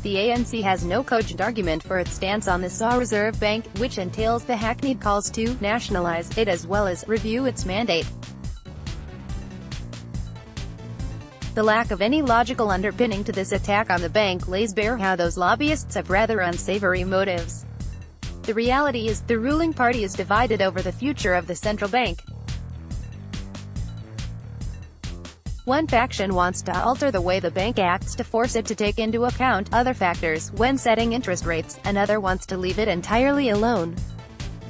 The ANC has no cogent argument for its stance on the SA Reserve Bank, which entails the hackneyed calls to nationalise it as well as review its mandate. The lack of any logical underpinning to this attack on the bank lays bare how those lobbyists have rather unsavoury motives. The reality is, the ruling party is divided over the future of the central bank. One faction wants to alter the way the bank acts to force it to take into account other factors when setting interest rates, another wants to leave it entirely alone.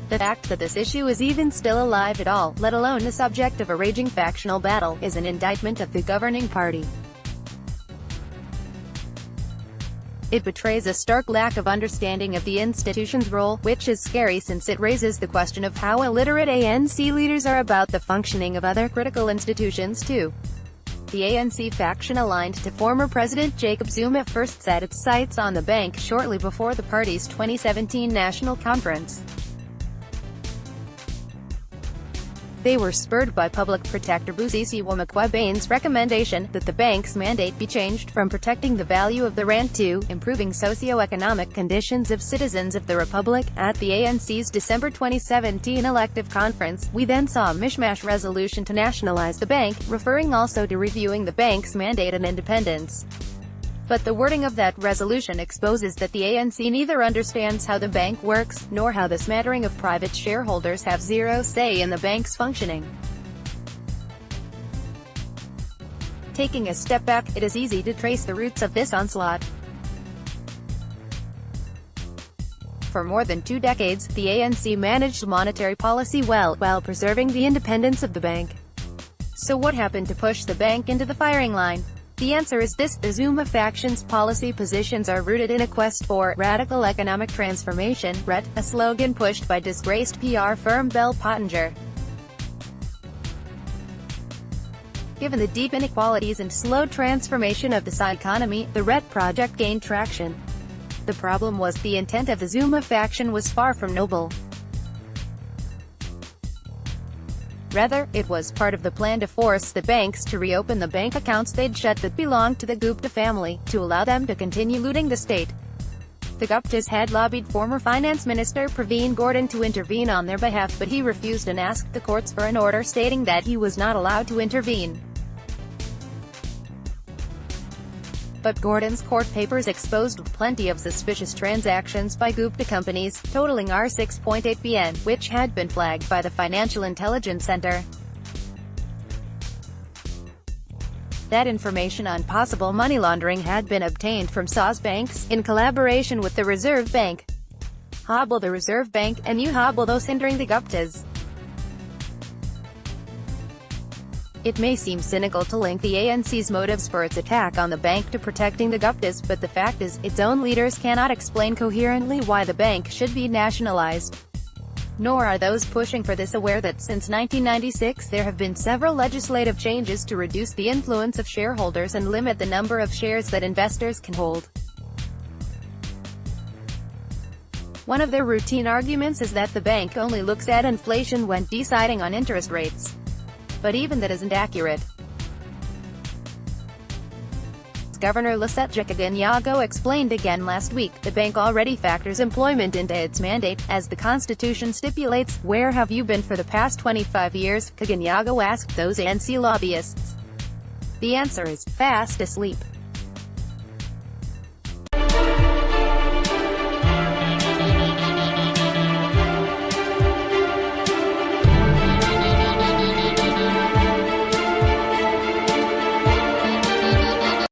The fact that this issue is even still alive at all, let alone the subject of a raging factional battle, is an indictment of the governing party. It betrays a stark lack of understanding of the institution's role, which is scary since it raises the question of how illiterate ANC leaders are about the functioning of other critical institutions too. The ANC faction aligned to former President Jacob Zuma first set its sights on the bank shortly before the party's 2017 national conference. They were spurred by Public Protector Busisi Wamaquabane's recommendation that the bank's mandate be changed from protecting the value of the rand to improving socio-economic conditions of citizens of the Republic. At the ANC's December 2017 elective conference, we then saw a mishmash resolution to nationalise the bank, referring also to reviewing the bank's mandate and independence. But the wording of that resolution exposes that the ANC neither understands how the bank works, nor how the smattering of private shareholders have zero say in the bank's functioning. Taking a step back, it is easy to trace the roots of this onslaught. For more than 2 decades, the ANC managed monetary policy well, while preserving the independence of the bank. So what happened to push the bank into the firing line? The answer is this: the Zuma faction's policy positions are rooted in a quest for radical economic transformation, RET, a slogan pushed by disgraced PR firm Bell Pottinger. Given the deep inequalities and slow transformation of the SA economy, the RET project gained traction. The problem was, the intent of the Zuma faction was far from noble. Rather, it was part of the plan to force the banks to reopen the bank accounts they'd shut that belonged to the Gupta family, to allow them to continue looting the state. The Guptas had lobbied former Finance Minister Praveen Gordhan to intervene on their behalf, but he refused and asked the courts for an order stating that he was not allowed to intervene. But Gordhan's court papers exposed plenty of suspicious transactions by Gupta companies, totaling R6.8 billion, which had been flagged by the Financial Intelligence Center. That information on possible money laundering had been obtained from SA's banks, in collaboration with the Reserve Bank. Hobble the Reserve Bank, and you hobble those hindering the Guptas. It may seem cynical to link the ANC's motives for its attack on the bank to protecting the Guptas, but the fact is, its own leaders cannot explain coherently why the bank should be nationalized. Nor are those pushing for this aware that since 1996 there have been several legislative changes to reduce the influence of shareholders and limit the number of shares that investors can hold. One of their routine arguments is that the bank only looks at inflation when deciding on interest rates. But even that isn't accurate. Governor Lisette Kaganyago explained again last week, the bank already factors employment into its mandate, as the Constitution stipulates. Where have you been for the past 25 years? Kaganyago asked those ANC lobbyists. The answer is, fast asleep.